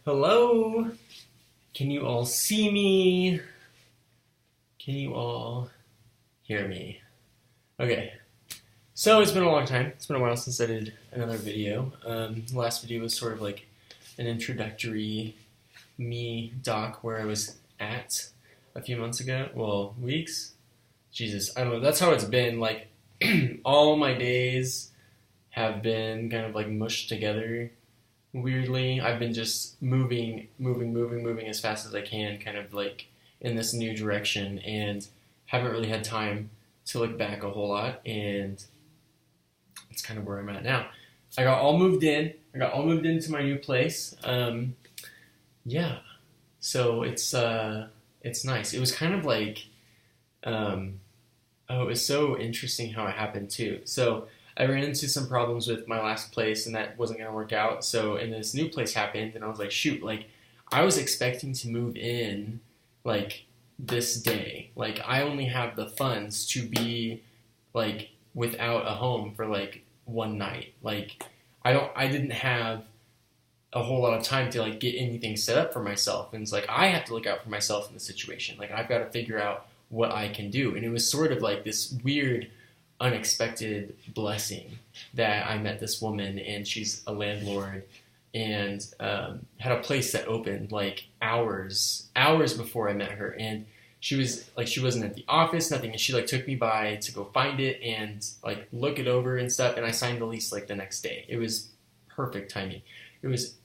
Hello? Can you all see me? Can you all hear me? Okay, so it's been a long time. It's been a while since I did another video. The last video was sort of like an introductory me doc where I was at a few months ago. Well, weeks? Jesus, I don't know. That's how it's been. Like, all my days have been kind of like mushed together. Weirdly, I've been just moving as fast as I can, kind of like in this new direction, and haven't really had time to look back a whole lot, and it's kind of where I'm at now. I got all moved into my new place. Yeah, so it's nice. It was kind of like, it was so interesting how it happened too. So I ran into some problems with my last place, and that wasn't going to work out. So, and this new place happened, and I was like, shoot, like, I was expecting to move in, like, this day. Like, I only have the funds to be, like, without a home for, like, one night. Like, I didn't have a whole lot of time to, like, get anything set up for myself. And it's like, I have to look out for myself in the situation. Like, I've got to figure out what I can do. And it was sort of like this weird, unexpected blessing that I met this woman, and she's a landlord, and had a place that opened like hours before I met her, and she wasn't at the office, nothing, and she like took me by to go find it and like look it over and stuff, and I signed the lease like the next day. It was perfect timing. It was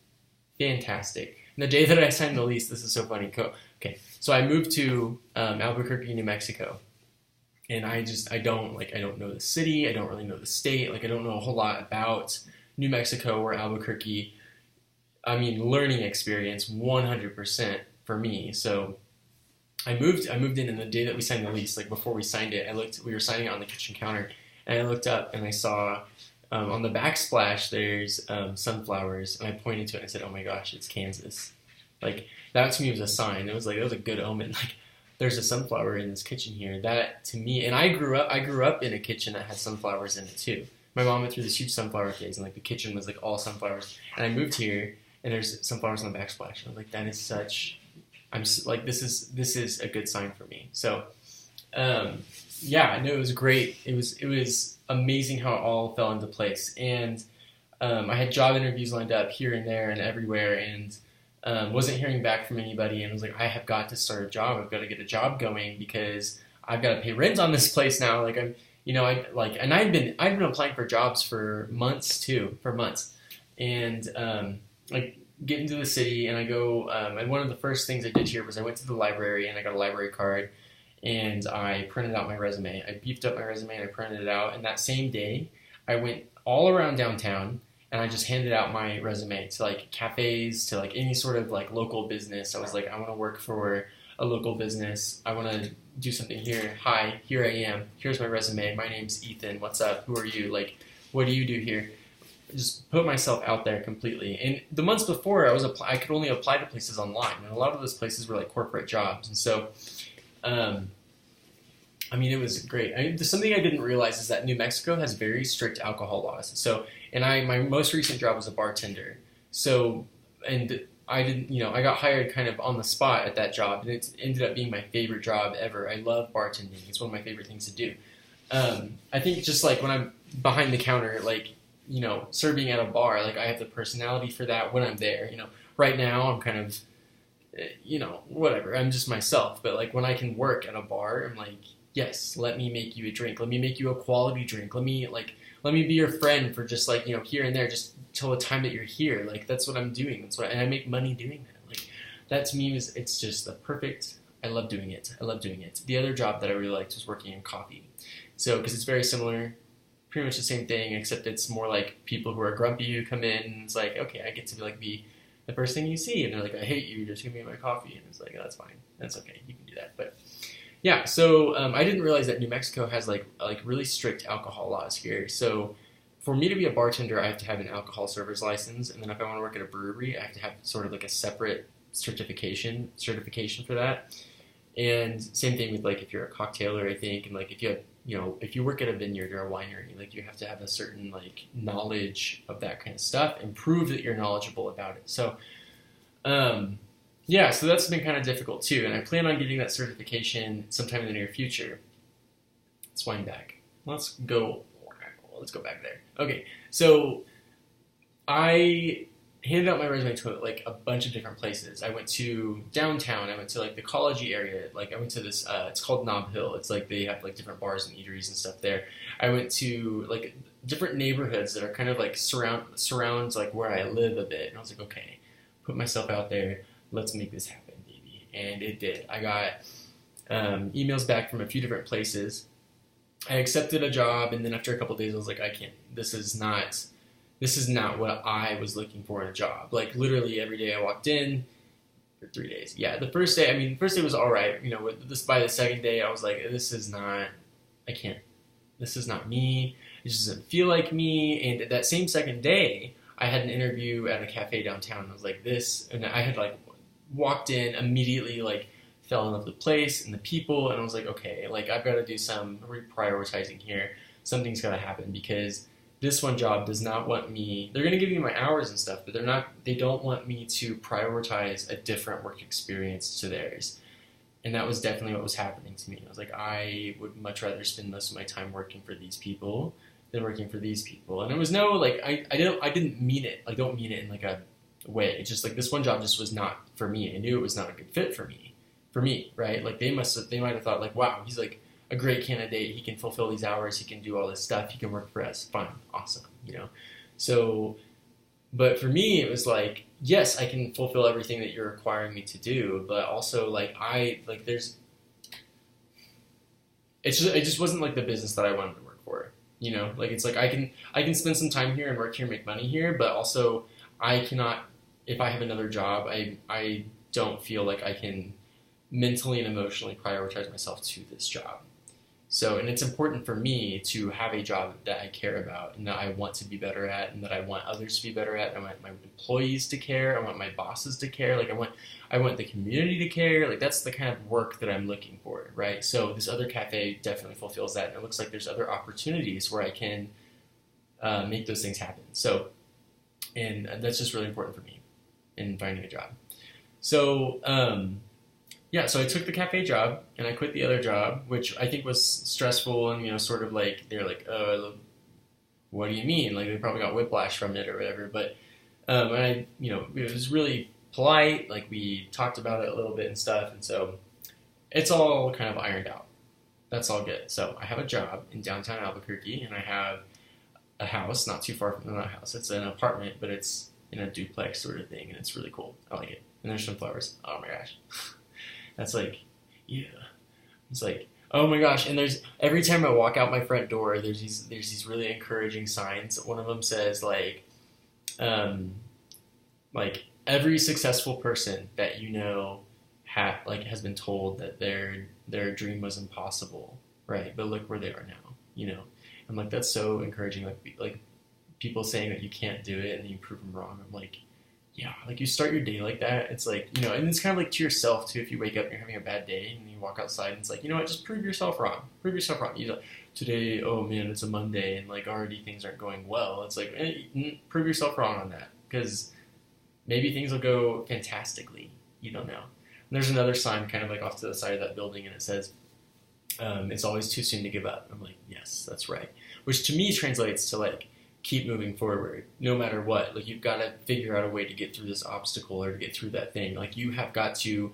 fantastic. And the day that I signed the lease, this is so funny. Okay, so I moved to Albuquerque, New Mexico. And I don't know the city, I don't really know the state, like I don't know a whole lot about New Mexico or Albuquerque. I mean, learning experience, 100% for me. So I moved in, and the day that we signed the lease, like before we signed it, we were signing it on the kitchen counter, and I looked up and I saw on the backsplash there's sunflowers, and I pointed to it and I said, oh my gosh, it's Kansas. Like, that to me was a sign. It was a good omen. Like, there's a sunflower in this kitchen here. That to me, and I grew up in a kitchen that had sunflowers in it too. My mom went through this huge sunflower phase, and like the kitchen was like all sunflowers. And I moved here, and there's sunflowers on the backsplash. And I was like, that is such. This is a good sign for me. So, yeah, no, it was great. It was amazing how it all fell into place. And I had job interviews lined up here and there and everywhere, and wasn't hearing back from anybody, and was like, I have got to start a job. I've got to get a job going because I've got to pay rent on this place now. Like I've been applying for jobs for months, and like get into the city, and I go, and one of the first things I did here was I went to the library and I got a library card, and I printed out my resume. I beefed up my resume and I printed it out, and that same day I went all around downtown. And I just handed out my resume to like cafes, to like any sort of like local business. I was like, I want to work for a local business. I want to do something here. Hi, here I am. Here's my resume. My name's Ethan. What's up? Who are you? Like, what do you do here? Just put myself out there completely. And the months before, I could only apply to places online, and a lot of those places were like corporate jobs. And so, I mean, it was great. Something I didn't realize is that New Mexico has very strict alcohol laws. So, and my most recent job was a bartender. So, and I didn't, I got hired kind of on the spot at that job, and it ended up being my favorite job ever. I love bartending. It's one of my favorite things to do. I think just like when I'm behind the counter, like, serving at a bar, like I have the personality for that when I'm there. Right now I'm kind of, whatever. I'm just myself. But like when I can work at a bar, I'm like, yes, let me make you a drink. Let me make you a quality drink. Let me be your friend for just like, here and there, just till the time that you're here. Like, that's what I'm doing. And I make money doing that. Like, that to me it's just the perfect, I love doing it. The other job that I really liked was working in coffee. So, because it's very similar, pretty much the same thing, except it's more like people who are grumpy who come in, and it's like, okay, I get to be the first thing you see, and they're like, I hate you, just give me my coffee. And it's like, oh, that's fine. That's okay. You can do that. But yeah, so I didn't realize that New Mexico has like really strict alcohol laws here. So for me to be a bartender, I have to have an alcohol server's license, and then if I want to work at a brewery, I have to have sort of like a separate certification for that. And same thing with like if you're a cocktailer, I think, and like if you have if you work at a vineyard or a winery, like you have to have a certain like knowledge of that kind of stuff and prove that you're knowledgeable about it. So Yeah, so that's been kind of difficult too, and I plan on getting that certification sometime in the near future. Let's wind back. Let's go. Let's go back there. Okay, so I handed out my resume to like a bunch of different places. I went to downtown. I went to like the collegey area. Like I went to this. It's called Nob Hill. It's like they have like different bars and eateries and stuff there. I went to like different neighborhoods that are kind of like surrounds like where I live a bit. And I was like, okay, put myself out there. Let's make this happen, baby. And it did. I got emails back from a few different places. I accepted a job, and then after a couple of days, I was like, I can't. This is not what I was looking for in a job. Like literally every day I walked in for 3 days. Yeah, the first day, I mean, the first day was all right. You know, with this by the second day, I was like, this is not. I can't. This is not me. It just doesn't feel like me. And that same second day, I had an interview at a cafe downtown. I was like, this, and I had like walked in immediately, like fell in love with the place and the people, and I was like, okay, like I've got to do some reprioritizing here. Something's got to happen because this one job does not want me. They're going to give me my hours and stuff, but they don't want me to prioritize a different work experience to theirs. And that was definitely what was happening to me. I was like, I would much rather spend most of my time working for these people than working for these people. And it was no, like, I didn't mean it. I don't mean it in like a way. It's just like this one job just was not for me. I knew it was not a good fit for me, right? Like they might have thought like, wow, he's like a great candidate. He can fulfill these hours. He can do all this stuff. He can work for us. Fine. Awesome. You know? So, but for me, it was like, yes, I can fulfill everything that you're requiring me to do, but also like it just wasn't like the business that I wanted to work for. You know, like it's like I can spend some time here and work here, make money here, but also I cannot. If I have another job, I don't feel like I can mentally and emotionally prioritize myself to this job. So, and it's important for me to have a job that I care about and that I want to be better at and that I want others to be better at. I want my employees to care. I want my bosses to care. Like I want the community to care. Like that's the kind of work that I'm looking for, right? So this other cafe definitely fulfills that. And it looks like there's other opportunities where I can make those things happen. So, and that's just really important for me in finding a job. So, yeah, so I took the cafe job and I quit the other job, which I think was stressful and, you know, sort of like, they're like, oh, what do you mean? Like they probably got whiplash from it or whatever. But, and I, you know, it was really polite. Like we talked about it a little bit and stuff. And so it's all kind of ironed out. That's all good. So I have a job in downtown Albuquerque and I have a house not too far from the house. It's an apartment, but it's in a duplex sort of thing. And it's really cool. I like it. And there's some flowers. Oh my gosh. That's like, yeah. It's like, oh my gosh. And there's every time I walk out my front door, there's these really encouraging signs. One of them says like every successful person that you know has been told that their dream was impossible, right? But look where they are now, you know. I'm like, that's so encouraging. Like people saying that you can't do it and then you prove them wrong. I'm like, yeah, like you start your day like that. It's like, you know, and it's kind of like to yourself too. If you wake up and you're having a bad day and you walk outside and it's like, you know what, just prove yourself wrong. Prove yourself wrong. You know, today, oh man, it's a Monday and like already things aren't going well. It's like, prove yourself wrong on that because maybe things will go fantastically. You don't know. And there's another sign kind of like off to the side of that building and it says, it's always too soon to give up. I'm like, yes, that's right. Which to me translates to like, keep moving forward no matter what. Like you've got to figure out a way to get through this obstacle or to get through that thing. Like you have got to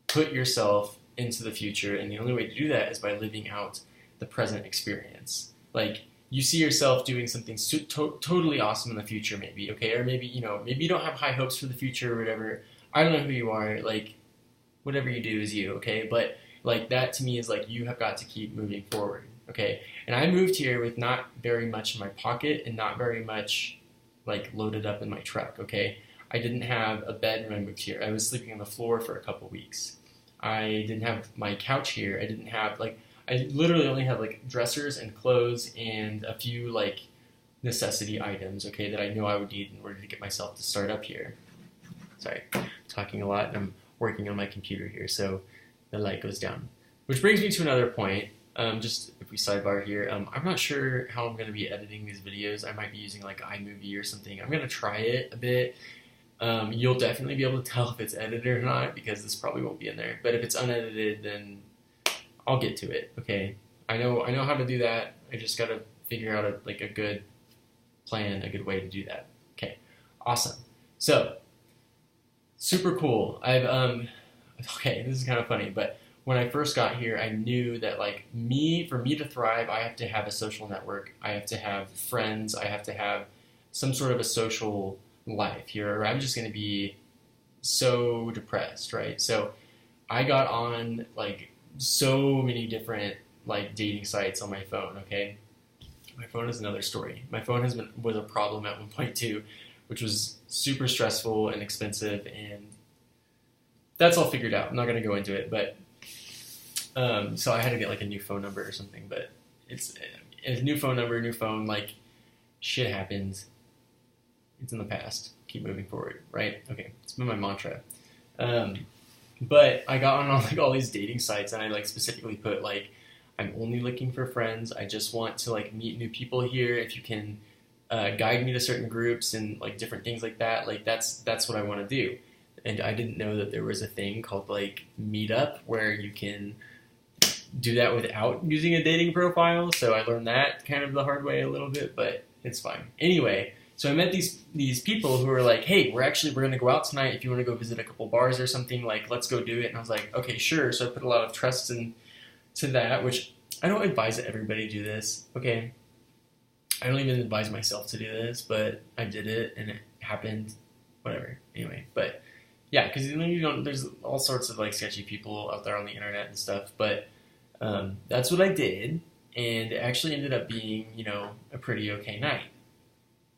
put yourself into the future, and the only way to do that is by living out the present experience. Like you see yourself doing something totally awesome in the future maybe, okay? Or maybe, you know, maybe you don't have high hopes for the future or whatever. I don't know who you are. Like whatever you do is you, okay? But like that to me is like you have got to keep moving forward. Okay, and I moved here with not very much in my pocket and not very much like loaded up in my truck, okay? I didn't have a bed when I moved here. I was sleeping on the floor for a couple weeks. I didn't have my couch here. I didn't have I literally only had like dressers and clothes and a few like necessity items, okay, that I know I would need in order to get myself to start up here. Sorry, I'm talking a lot and I'm working on my computer here, so the light goes down. Which brings me to another point. Just if we sidebar here, I'm not sure how I'm going to be editing these videos. I might be using like iMovie or something. I'm going to try it a bit. You'll definitely be able to tell if it's edited or not because this probably won't be in there. But if it's unedited, then I'll get to it. Okay, I know how to do that. I just gotta figure out a good plan, a good way to do that. Okay, awesome. So super cool. Okay, this is kind of funny, but when I first got here, I knew that for me to thrive, I have to have a social network. I have to have friends. I have to have some sort of a social life here, or I'm just going to be so depressed, right? So I got on so many different dating sites on my phone. Okay, my phone is another story. My phone was a problem at one point too, which was super stressful and expensive, and that's all figured out. I'm not going to go into it, but so I had to get a new phone number or something. But it's a new phone number, new phone. Shit happens. It's in the past. Keep moving forward, right? Okay, it's been my mantra. But I got on all these dating sites, and I specifically put I'm only looking for friends. I just want to meet new people here. If you can guide me to certain groups and different things like that, that's what I want to do. And I didn't know that there was a thing called Meetup where you can do that without using a dating profile. So I learned that kind of the hard way a little bit, but it's fine. Anyway, so I met these people who were like, hey, we're going to go out tonight. If you want to go visit a couple bars or something, let's go do it. And I was like, okay, sure. So I put a lot of trust into that, which I don't advise that everybody do this. Okay. I don't even advise myself to do this, but I did it and it happened. Whatever. Anyway, but yeah, because there's all sorts of sketchy people out there on the internet and stuff, but that's what I did, and it actually ended up being, a pretty okay night,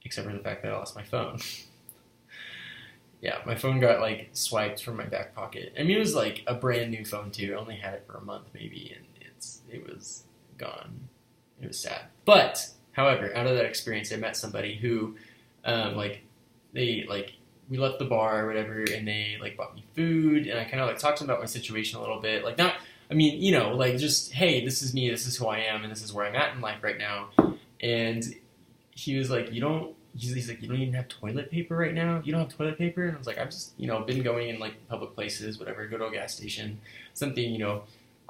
except for the fact that I lost my phone. Yeah, my phone got swiped from my back pocket. I mean, it was a brand new phone too. I only had it for a month maybe, and it was gone. It was sad. But however, out of that experience, I met somebody who, we left the bar or whatever, and they bought me food, and I kind of talked to them about my situation a little bit. Just, hey, this is me, this is who I am, and this is where I'm at in life right now. And he was like, he's like, you don't even have toilet paper right now? You don't have toilet paper? And I was like, I've just, been going in public places, whatever, go to a gas station, something,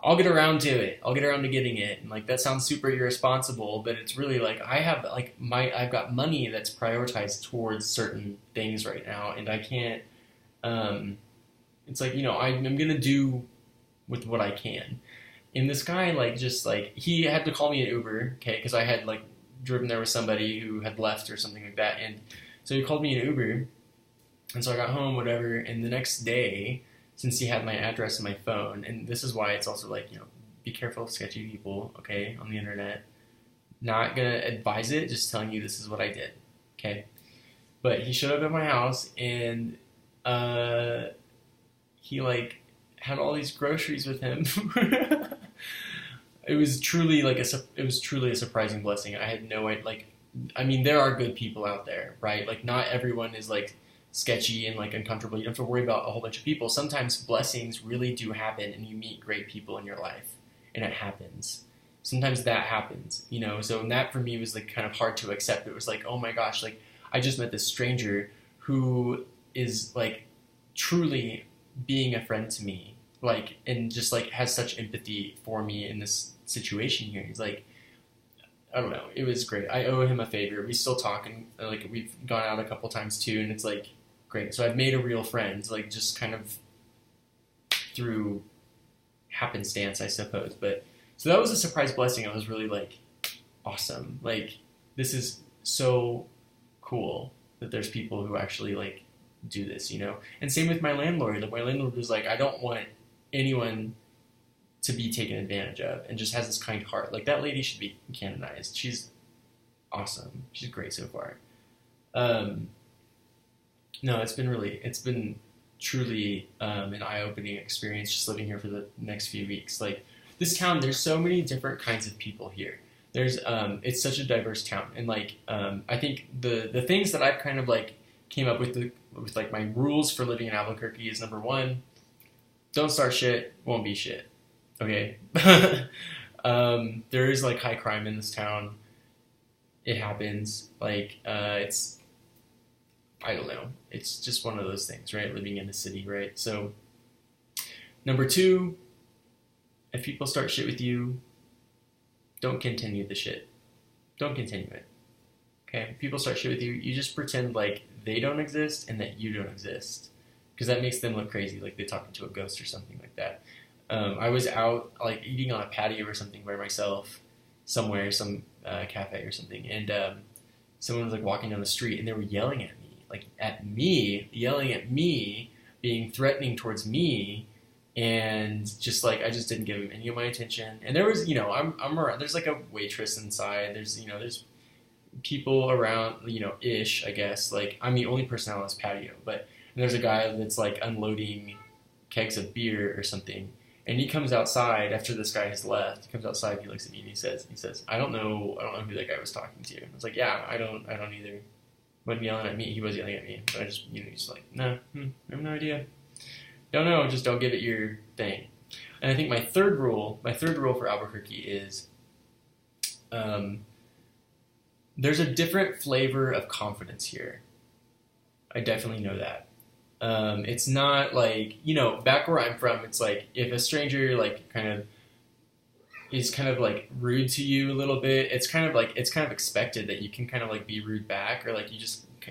I'll get around to it. I'll get around to getting it. And that sounds super irresponsible, but it's really I've got money that's prioritized towards certain things right now, and I can't. It's I'm gonna do with what I can. And this guy he had to call me an Uber, okay, because I had driven there with somebody who had left or something like that, and so he called me an Uber, and so I got home, whatever, and the next day, since he had my address in my phone, and this is why it's also be careful of sketchy people, okay, on the internet. Not gonna advise it, just telling you this is what I did, okay? But he showed up at my house, and he had all these groceries with him. It was truly a surprising blessing. I had no idea. There are good people out there, right? Not everyone is sketchy and uncomfortable. You don't have to worry about a whole bunch of people. Sometimes blessings really do happen, and you meet great people in your life, and it happens. Sometimes that happens, So that for me was kind of hard to accept. It was oh my gosh, I just met this stranger who is truly being a friend to me, and just has such empathy for me in this situation here. He's I don't know. It was great. I owe him a favor. We still talk, and we've gone out a couple times too, and it's great. So I've made a real friend, just kind of through happenstance, I suppose. But so that was a surprise blessing. I was really awesome. This is so cool that there's people who actually do this, And same with my landlord. My landlord was I don't want anyone to be taken advantage of, and just has this kind heart. That lady should be canonized. She's awesome. She's great so far. No, it's been truly an eye-opening experience just living here for the next few weeks. This town, there's so many different kinds of people here. There's it's such a diverse town, and I think the things that I've kind of came up with my rules for living in Albuquerque is, number one, don't start shit, won't be shit. Okay. There is high crime in this town. It happens. I don't know. It's just one of those things, right? Living in the city, right? So, number two, if people start shit with you, don't continue the shit. Don't continue it. Okay? If people start shit with you, you just pretend like they don't exist and that you don't exist. Because that makes them look crazy, like they're talking to a ghost or something like that. I was out, like, eating on a patio or something by myself somewhere, some cafe or something, and someone was, like, walking down the street, and they were yelling at me, yelling at me, being threatening towards me, and just, like, I just didn't give them any of my attention. And there was, I'm around, there's, like, a waitress inside, there's people around, ish, I guess, like, I'm the only person out on this patio, but there's a guy that's, like, unloading kegs of beer or something. And he comes outside after this guy has left. He comes outside, he looks at me, and he says, I don't know who that guy was talking to. I was like, yeah, I don't either. He wasn't yelling at me. He was yelling at me. But I just, he's like, no, I have no idea. Don't know. Just don't give it your thing. And I think my third rule for Albuquerque is, there's a different flavor of confidence here. I definitely know that. It's not like, back where I'm from, it's like if a stranger like is kind of like rude to you a little bit, it's kind of expected that you can kind of like be rude back, or like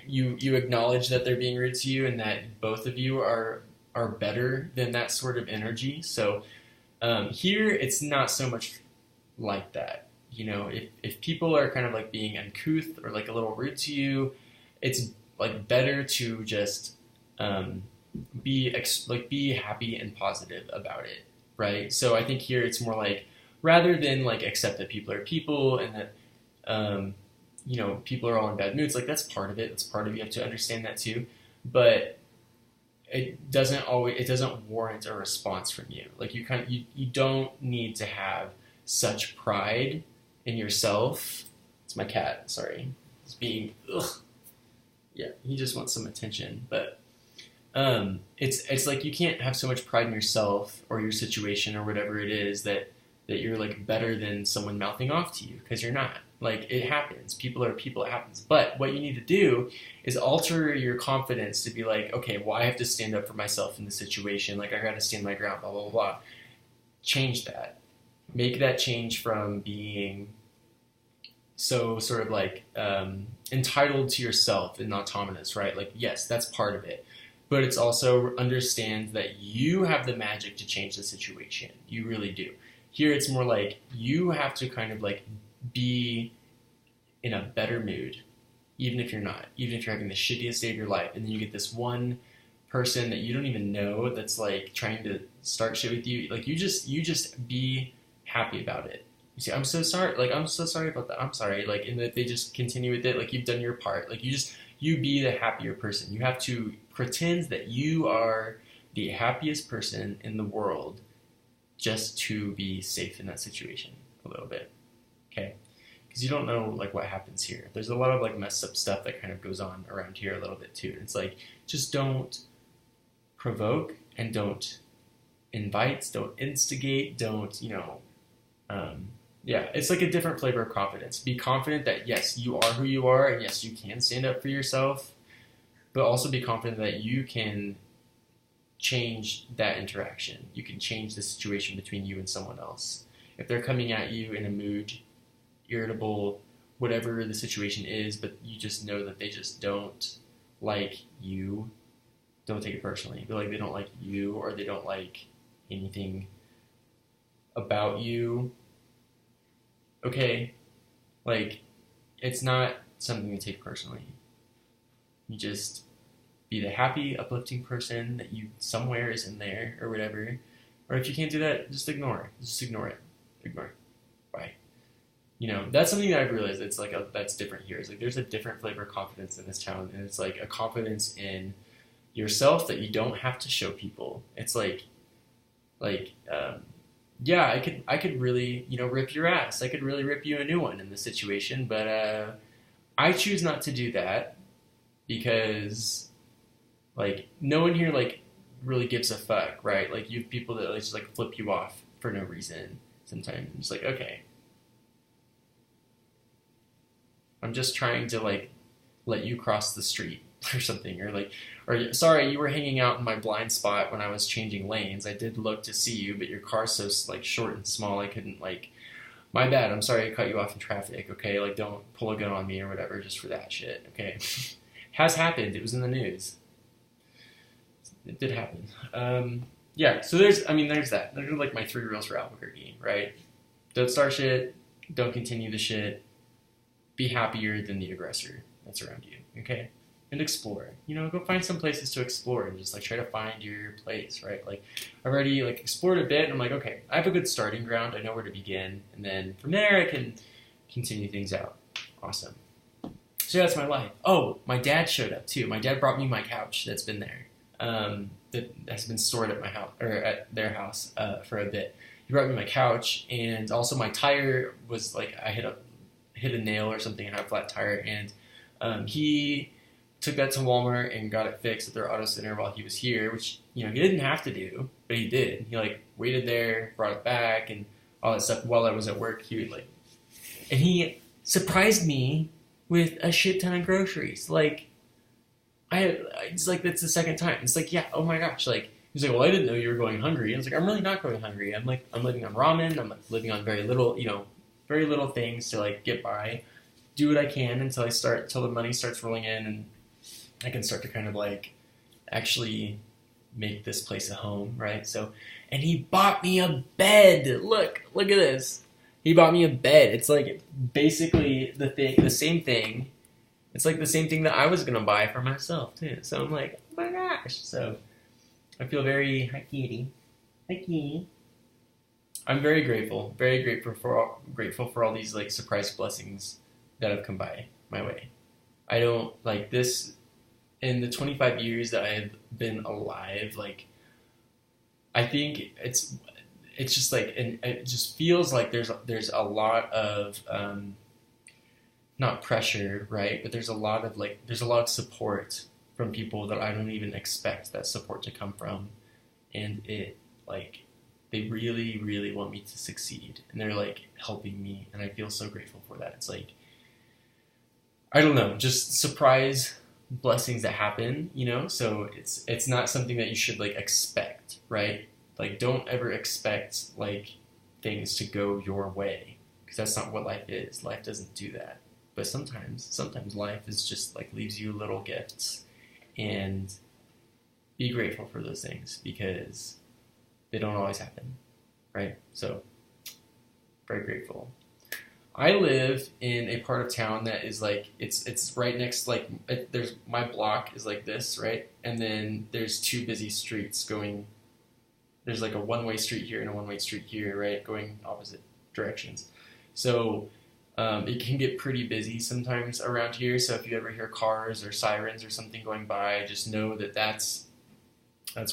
you acknowledge that they're being rude to you and that both of you are better than that sort of energy. So here it's not so much like that. If people are kind of like being uncouth or like a little rude to you, it's like better to just be happy and positive about it, right? So I think here it's more like, rather than like accept that people are people and that people are all in bad moods, like that's part of it. That's part of it. You have to understand that too, but it doesn't warrant a response from you. Like you don't need to have such pride in yourself. It's my cat. Sorry, it's being yeah. He just wants some attention, but. It's like you can't have so much pride in yourself or your situation or whatever it is that you're like better than someone mouthing off to you, because you're not. Like, it happens. People are people, it happens. But what you need to do is alter your confidence to be like, okay, well, I have to stand up for myself in this situation. Like, I got to stand my ground, blah, blah, blah. Change that. Make that change from being so sort of like entitled to yourself and autonomous, right? Like, yes, that's part of it. But it's also understand that you have the magic to change the situation. You really do. Here it's more like you have to kind of like be in a better mood, even if you're not. Even if you're having the shittiest day of your life, and then you get this one person that you don't even know that's like trying to start shit with you. Like you just be happy about it. You say, I'm so sorry. Like, I'm so sorry about that. I'm sorry. Like, and that they just continue with it. Like, you've done your part. Like, you be the happier person. You have to pretend that you are the happiest person in the world just to be safe in that situation a little bit. Okay? Because you don't know, like, what happens here. There's a lot of, like, messed up stuff that kind of goes on around here a little bit, too. It's like, just don't provoke and don't invite, don't instigate, don't, yeah, it's like a different flavor of confidence. Be confident that, yes, you are who you are, and yes, you can stand up for yourself, but also be confident that you can change that interaction. You can change the situation between you and someone else. If they're coming at you in a mood, irritable, whatever the situation is, but you just know that they just don't like you, don't take it personally. But like they don't like you, or they don't like anything about you. Okay, like, it's not something to take personally. You just be the happy, uplifting person that you somewhere is in there, or whatever. Or if you can't do that, just ignore it. Just ignore it. Ignore it. Bye. That's something that I've realized. It's like, that's different here. It's like, there's a different flavor of confidence in this town, and it's like a confidence in yourself that you don't have to show people. It's yeah, I could really, rip your ass. I could really rip you a new one in this situation, but I choose not to do that because, like, no one here, like, really gives a fuck, right? Like, you have people that just, like, flip you off for no reason sometimes. It's like, okay. I'm just trying to, like, let you cross the street. or something, or sorry, you were hanging out in my blind spot when I was changing lanes. I did look to see you, but your car's so like short and small, I couldn't like. My bad. I'm sorry I cut you off in traffic. Okay, like don't pull a gun on me or whatever just for that shit. Okay, has happened. It was in the news. It did happen. Yeah. So there's that. Those are like my 3 rules for Albuquerque, right? Don't start shit. Don't continue the shit. Be happier than the aggressor that's around you. Okay. And explore. Go find some places to explore and just like try to find your place, right? Like I've already like explored a bit and I'm like, okay, I have a good starting ground. I know where to begin. And then from there I can continue things out. Awesome. So that's my life. Oh, my dad showed up too. My dad brought me my couch that's been there. That has been stored at my house or at their house for a bit. He brought me my couch and also my tire was like I hit a nail or something and had a flat tire and he took that to Walmart and got it fixed at their auto center while he was here, which, he didn't have to do, but he did. He, like, waited there, brought it back, and all that stuff. While I was at work, he would, like... And he surprised me with a shit ton of groceries. Like, it's like, that's the second time. It's like, yeah, oh my gosh. Like, he's like, well, I didn't know you were going hungry. I was like, I'm really not going hungry. I'm living on ramen. I'm living on very little things to, like, get by. Do what I can until the money starts rolling in and I can start to kind of like actually make this place a home, right? So, and he bought me a bed. Look at this. He bought me a bed. It's like basically the same thing. It's like the same thing that I was gonna buy for myself too. So I'm like, oh my gosh. So I feel very hi kitty. I'm very grateful for all these like surprise blessings that have come by my way. I don't like this. In the 25 years that I've been alive, like, I think it's just like, and it just feels like there's a lot of, not pressure, right? But there's a lot of support from people that I don't even expect that support to come from. And it, like, they really, really want me to succeed. And they're, like, helping me. And I feel so grateful for that. It's like, I don't know, just surprise blessings that happen, so it's not something that you should like expect, right? Like don't ever expect like things to go your way because that's not what life is. Life doesn't do that. But sometimes life is just like leaves you little gifts and be grateful for those things because they don't always happen, right? So very grateful. I live in a part of town that is like it's right next there's my block is like this, right? And then there's 2 busy streets going. There's like a one-way street here and a one-way street here, right? Going opposite directions. So it can get pretty busy sometimes around here. So if you ever hear cars or sirens or something going by, just know that that's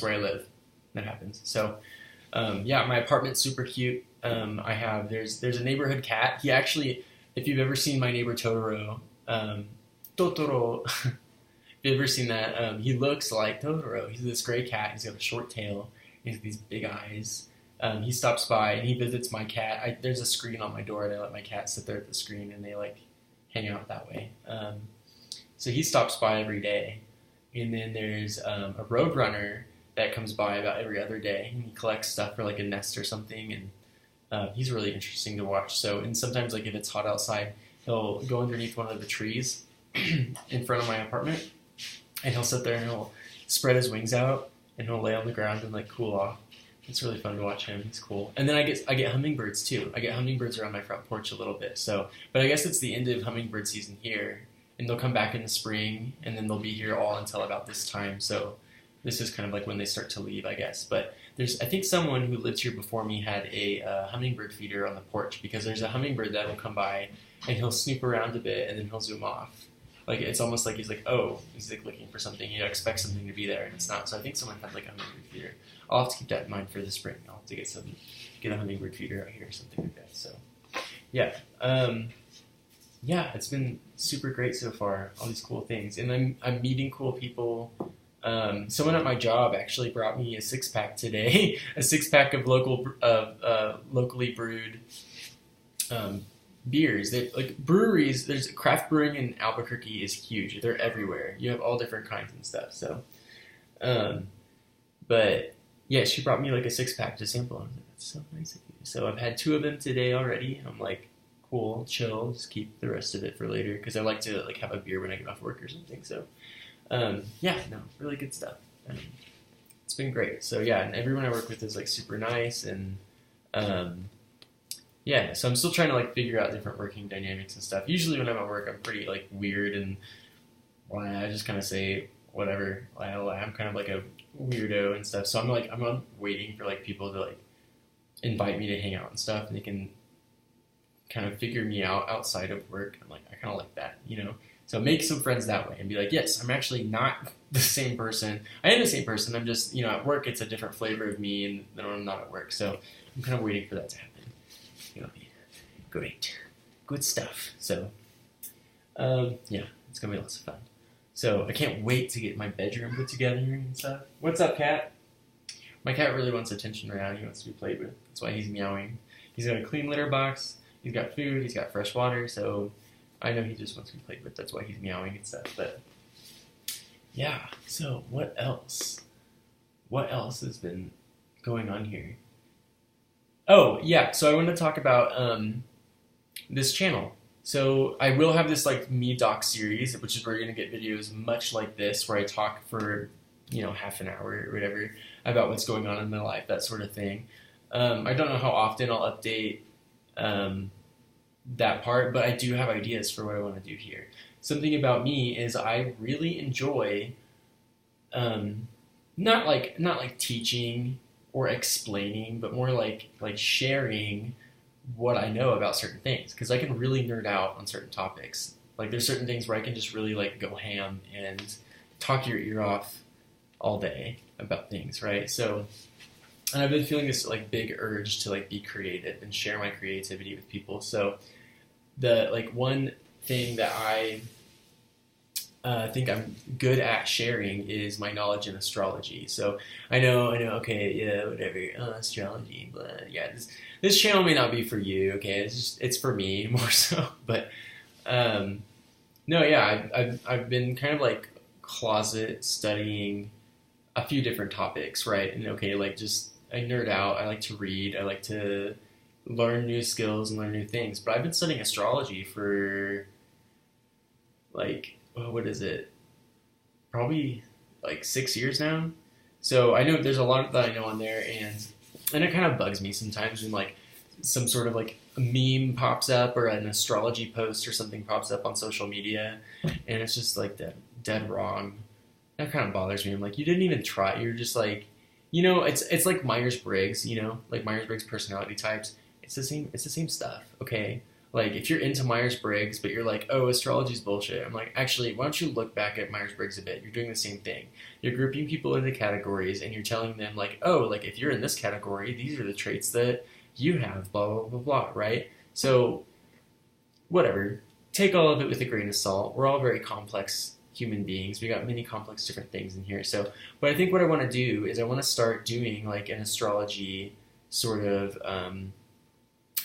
where I live. That happens. So yeah, my apartment's super cute. There's a neighborhood cat. He actually, if you've ever seen My Neighbor Totoro, Totoro, if you've ever seen that, he looks like Totoro. He's this gray cat. He's got a short tail. He has these big eyes. He stops by and he visits my cat. There's a screen on my door and I let my cat sit there at the screen and they like hang out that way. So he stops by every day. And then there's a roadrunner that comes by about every other day and he collects stuff for like a nest or something and he's really interesting to watch. So, and sometimes like if it's hot outside, he'll go underneath one of the trees in front of my apartment and he'll sit there and he'll spread his wings out and he'll lay on the ground and like cool off. It's really fun to watch him. He's cool. And then I get hummingbirds too. I get hummingbirds around my front porch a little bit. So, but I guess it's the end of hummingbird season here and they'll come back in the spring and then they'll be here all until about this time. So this is kind of like when they start to leave, I guess. But I think someone who lived here before me had a hummingbird feeder on the porch because there's a hummingbird that will come by and he'll snoop around a bit and then he'll zoom off. Like it's almost like he's like looking for something. He expects something to be there and it's not. So I think someone had like a hummingbird feeder. I'll have to keep that in mind for the spring. I'll have to get a hummingbird feeder out here or something like that. So yeah, it's been super great so far. All these cool things, and I'm meeting cool people. Someone at my job actually brought me a 6-pack today, a 6-pack of locally brewed beers. They like breweries. There's craft brewing in Albuquerque is huge. They're everywhere. You have all different kinds and stuff. So, um, but yeah, she brought me like a 6 pack to sample. I was like, that's so nice of you. So I've had 2 of them today already. I'm like, cool, chill. Just keep the rest of it for later because I like to like have a beer when I get off work or something. So, yeah, no, really good stuff. It's been great. So yeah, and everyone I work with is like super nice and. Yeah, so I'm still trying to like figure out different working dynamics and stuff. Usually when I'm at work, I'm pretty like weird and well, I just kind of say whatever. I'm kind of like a weirdo and stuff. So I'm waiting for like people to like invite me to hang out and stuff, and they can kind of figure me out outside of work. I'm like I kind of like that, you know. So make some friends that way and be like, yes, I'm actually not the same person. I am the same person. I'm just at work it's a different flavor of me, and then when I'm not at work. So I'm kind of waiting for that to happen. It'll be great. Good stuff. So, yeah, it's going to be lots of fun. So, I can't wait to get my bedroom put together and stuff. What's up, cat? My cat really wants attention right now. He wants to be played with. That's why he's meowing. He's got a clean litter box. He's got food. He's got fresh water. So, I know he just wants to be played with. That's why he's meowing and stuff. But, yeah. So, what else? What else has been going on here? Oh, yeah, so I want to talk about this channel. So I will have this like me doc series, which is where you're going to get videos much like this, where I talk for, half an hour or whatever about what's going on in my life, that sort of thing. I don't know how often I'll update that part, but I do have ideas for what I want to do here. Something about me is I really enjoy not like teaching or explaining, but more like sharing what I know about certain things, because I can really nerd out on certain topics. Like there's certain things where I can just really like go ham and talk your ear off all day about things, right? So, and I've been feeling this like big urge to like be creative and share my creativity with people. So the like one thing that I think I'm good at sharing is my knowledge in astrology. So I know, okay, yeah, whatever, astrology, but yeah, this channel may not be for you, okay, it's for me more so, but no, yeah, I've been kind of like closet studying a few different topics, right? And okay, like just I nerd out, I like to read, I like to learn new skills and learn new things, but I've been studying astrology for like what is it? Probably like 6 years now. So I know there's a lot that I know on there, and it kind of bugs me sometimes when like some sort of like a meme pops up or an astrology post or something pops up on social media, and it's just like dead wrong. That kind of bothers me. I'm like, you didn't even try. You're just like, it's like Myers-Briggs, like Myers-Briggs personality types. It's the same stuff, okay? Like, if you're into Myers-Briggs, but you're like, oh, astrology's bullshit. I'm like, actually, why don't you look back at Myers-Briggs a bit? You're doing the same thing. You're grouping people into categories, and you're telling them, like, oh, like, if you're in this category, these are the traits that you have, blah, blah, blah, blah, right? So, whatever. Take all of it with a grain of salt. We're all very complex human beings. We got many complex different things in here. So, but I think what I want to do is I want to start doing, like, an astrology sort of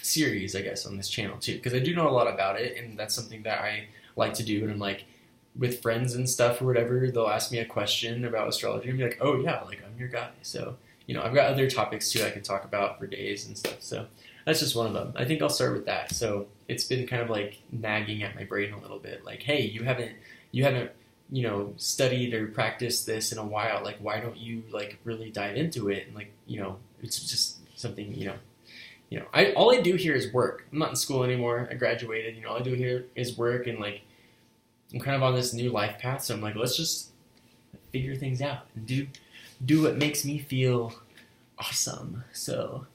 series, I guess, on this channel too, because I do know a lot about it, and that's something that I like to do. And I'm like, with friends and stuff or whatever, they'll ask me a question about astrology and be like, oh yeah, like I'm your guy. So, I've got other topics too I can talk about for days and stuff. So that's just one of them. I think I'll start with that. So it's been kind of like nagging at my brain a little bit, like, hey, you haven't studied or practiced this in a while. Like, why don't you like really dive into it? And like, it's just something, all I do here is work. I'm not in school anymore. I graduated. All I do here is work, and like I'm kind of on this new life path. So I'm like, let's just figure things out and do what makes me feel awesome. So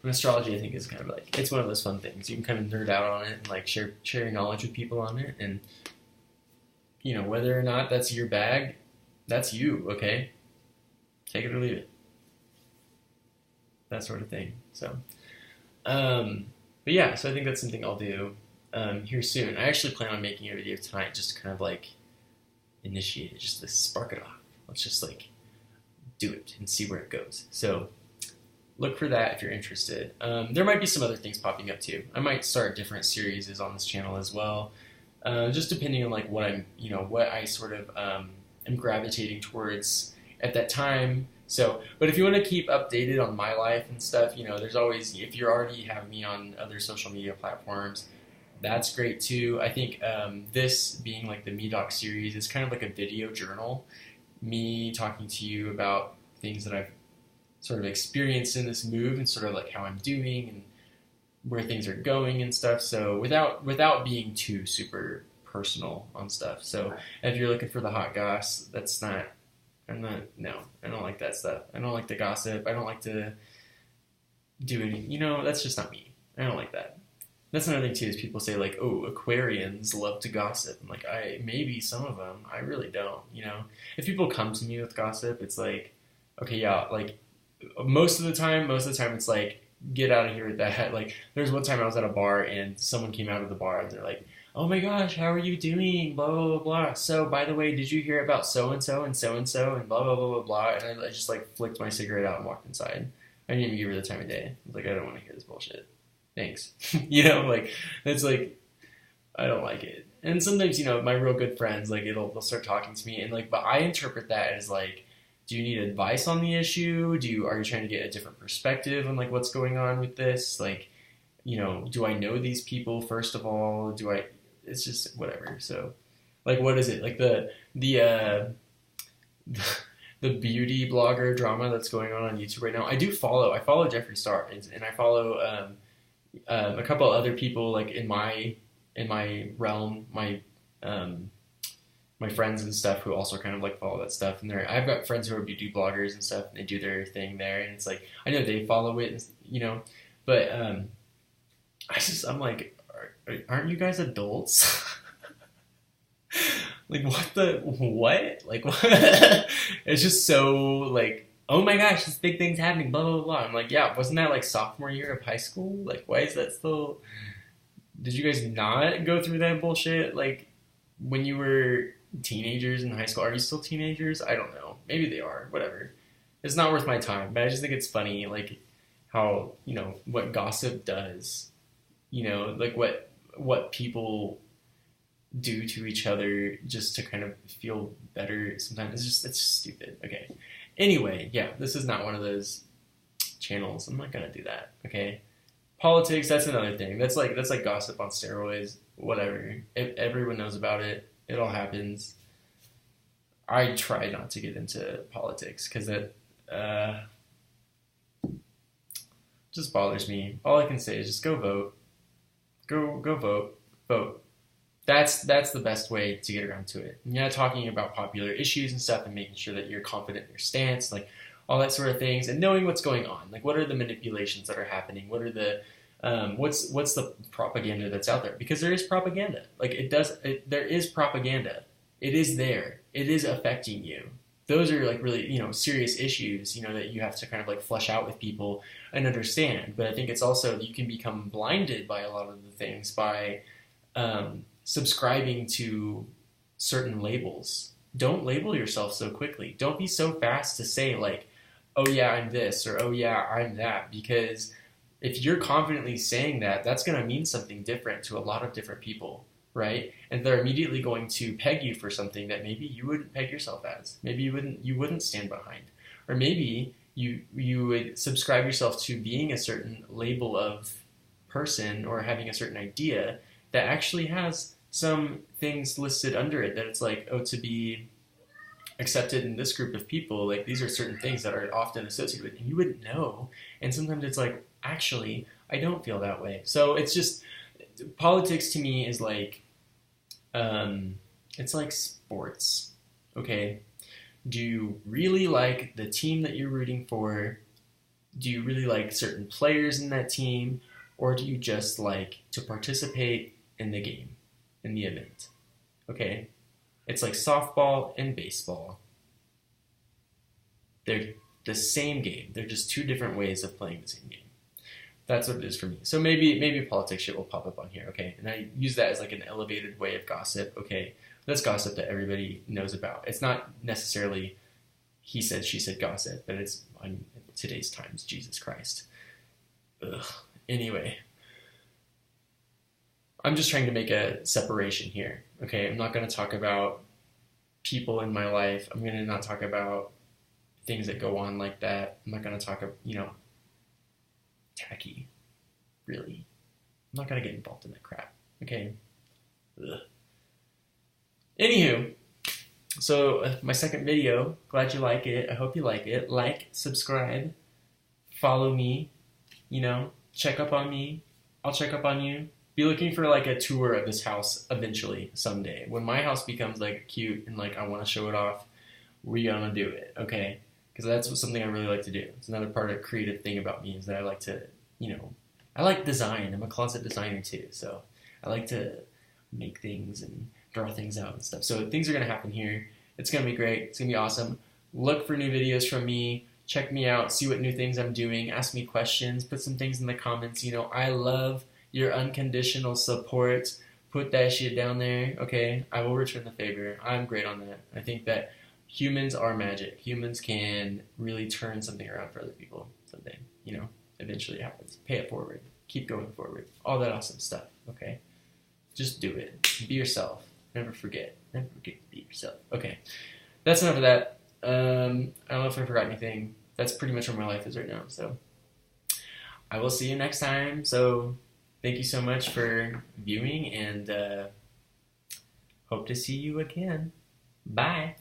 astrology, I think, is kind of like, it's one of those fun things. You can kind of nerd out on it and like share your knowledge with people on it, and whether or not that's your bag, that's you. Okay, take it or leave it. That sort of thing. So. But yeah, so I think that's something I'll do here soon. I actually plan on making a video tonight just to kind of like initiate it, just to spark it off. Let's just like do it and see where it goes. So look for that if you're interested. There might be some other things popping up too. I might start different series on this channel as well, just depending on like what what I sort of am gravitating towards at that time. So, but if you want to keep updated on my life and stuff, there's always, if you already have me on other social media platforms, that's great too. I think this being like the Me Doc series is kind of like a video journal, me talking to you about things that I've sort of experienced in this move and sort of like how I'm doing and where things are going and stuff. So without being too super personal on stuff. So if you're looking for the hot goss, I don't like that stuff. I don't like to gossip. I don't like to do any, that's just not me. I don't like that. That's another thing too, is people say like, oh, Aquarians love to gossip. I'm like, maybe some of them, I really don't, If people come to me with gossip, it's like, okay, yeah, like most of the time it's like, get out of here with that. Like there's one time I was at a bar and someone came out of the bar and they're like, oh my gosh, how are you doing? Blah, blah, blah, blah. So, by the way, did you hear about so-and-so and so-and-so and blah, blah, blah, blah, blah. And I just like flicked my cigarette out and walked inside. I didn't even give her the time of day. I was like, I don't want to hear this bullshit. Thanks. Like, it's like, I don't like it. And sometimes, my real good friends, like they'll start talking to me and like, but I interpret that as like, do you need advice on the issue? Are you trying to get a different perspective on like what's going on with this? Like, do I know these people first of all? It's just whatever. So, like, what is it? Like the beauty blogger drama that's going on YouTube right now. I follow Jeffree Star and I follow a couple other people like in my realm, my friends and stuff who also kind of like follow that stuff. And I've got friends who are beauty bloggers and stuff, and they do their thing there. And it's like I know they follow it, but I'm like, aren't you guys adults? Like what? Like what? It's just so like, oh my gosh, this big thing's happening, blah, blah, blah. I'm like, yeah, wasn't that like sophomore year of high school? Like, why is that still, did you guys not go through that bullshit? Like when you were teenagers in high school, are you still teenagers? I don't know. Maybe they are, whatever. It's not worth my time, but I just think it's funny, like how, what gossip does, like what people do to each other just to kind of feel better sometimes. It's just stupid. Okay. Anyway, yeah, this is not one of those channels. I'm not gonna do that. Okay. Politics, that's another thing. That's like gossip on steroids. Whatever. Everyone knows about it. It all happens. I try not to get into politics because it just bothers me. All I can say is just go vote. Go vote. That's the best way to get around to it. And yeah, talking about popular issues and stuff and making sure that you're confident in your stance, like all that sort of things, and knowing what's going on. Like what are the manipulations that are happening? What are the what's the propaganda that's out there? Because there is propaganda. Like there is propaganda. It is there. It is affecting you. Those are like really, serious issues, that you have to kind of like flesh out with people and understand. But I think it's also, you can become blinded by a lot of the things by subscribing to certain labels. Don't label yourself so quickly. Don't be so fast to say like, oh yeah, I'm this, or oh yeah, I'm that. Because if you're confidently saying that, that's going to mean something different to a lot of different people. Right? And they're immediately going to peg you for something that maybe you wouldn't peg yourself as. Maybe you wouldn't stand behind. Or maybe you would subscribe yourself to being a certain label of person or having a certain idea that actually has some things listed under it that it's like, oh, to be accepted in this group of people, like these are certain things that are often associated with, and you wouldn't know. And sometimes it's like, actually, I don't feel that way. So it's just, politics to me is like, it's like sports, okay? Do you really like the team that you're rooting for? Do you really like certain players in that team? Or do you just like to participate in the game, in the event? Okay? It's like softball and baseball. They're the same game. They're just two different ways of playing the same game. That's what it is for me. So maybe politics shit will pop up on here, okay? And I use that as like an elevated way of gossip, okay? That's gossip that everybody knows about. It's not necessarily he said, she said gossip, but today's times. Jesus Christ. Ugh. Anyway, I'm just trying to make a separation here. Okay, I'm not going to talk about people in my life. I'm going to not talk about things that go on like that. I'm not going to talk about, tacky, really. I'm not going to get involved in that crap. Okay? Ugh. Anywho, so my second video, glad you like it. I hope you like it. Like, subscribe, follow me, check up on me. I'll check up on you. Be looking for like a tour of this house eventually, someday. When my house becomes like cute and like I want to show it off, we're gonna do it, okay? Because that's something I really like to do. It's another part of the creative thing about me is that I like to, I like design. I'm a closet designer too, so I like to make things and draw things out and stuff. So things are gonna happen here. It's gonna be great. It's gonna be awesome. Look for new videos from me. Check me out. See what new things I'm doing. Ask me questions. Put some things in the comments. I love your unconditional support. Put that shit down there, okay? I will return the favor. I'm great on that. I think that humans are magic. Humans can really turn something around for other people someday. Eventually it happens. Pay it forward. Keep going forward. All that awesome stuff, okay? Just do it. Be yourself. Never forget. Never forget to be yourself. Okay, that's enough of that. I don't know if I forgot anything. That's pretty much where my life is right now, so I will see you next time. So thank you so much for viewing, and hope to see you again. Bye.